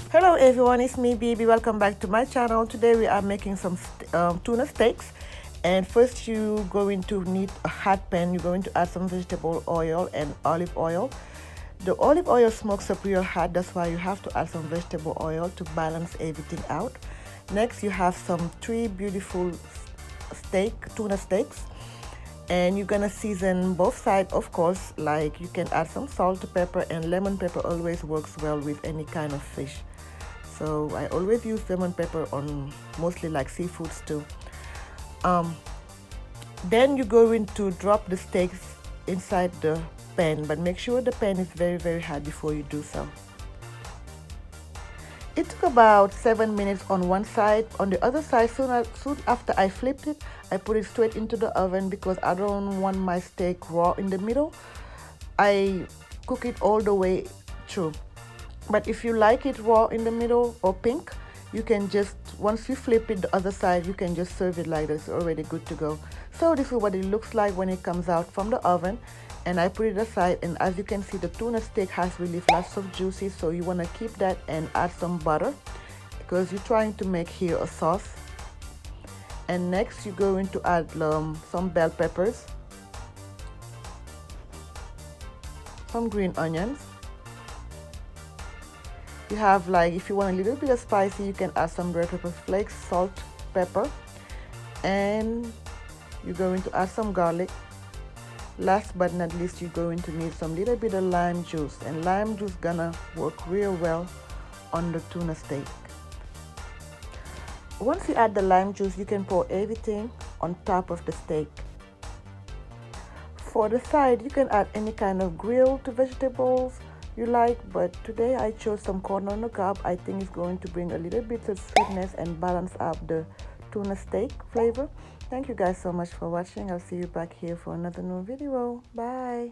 Hello everyone, it's me BB. Welcome back to my channel. Today we are making some tuna steaks, and first you're going to need a hot pan. You're going to add some vegetable oil and olive oil. The olive oil smokes up real hot, that's why you have to add some vegetable oil to balance everything out. Next you have some 3 beautiful tuna steaks, and you're gonna season both sides, of course. Like, you can add some salt, pepper, and lemon pepper always works well with any kind of fish. So I always use lemon pepper on mostly like seafoods too. Then you're going to drop the steaks inside the pan, but make sure the pan is very hot before you do so. It took about 7 minutes on one side. On the other side, soon after I flipped it, I put it straight into the oven because I don't want my steak raw in the middle. I cook it all the way through. But if you like it raw in the middle or pink, you can just, once you flip it the other side, you can just serve it like this. It's already good to go. So this is what it looks like when it comes out from the oven. And I put it aside, and as you can see, the tuna steak has really lots of juices, so you want to keep that and add some butter because you're trying to make here a sauce. And next you're going to add some bell peppers, some green onions. You have, like, if you want a little bit of spicy, you can add some red pepper flakes, salt, pepper, and you're going to add some garlic. Last but not least, you're going to need some little bit of lime juice, and lime juice gonna work real well on the tuna steak. Once you add the lime juice, you can pour everything on top of the steak. For the side, you can add any kind of grilled vegetables you like, but today I chose some corn on the cob. I think it's going to bring a little bit of sweetness and balance up the tuna steak flavor. Thank you guys so much for watching. I'll see you back here for another new video. Bye.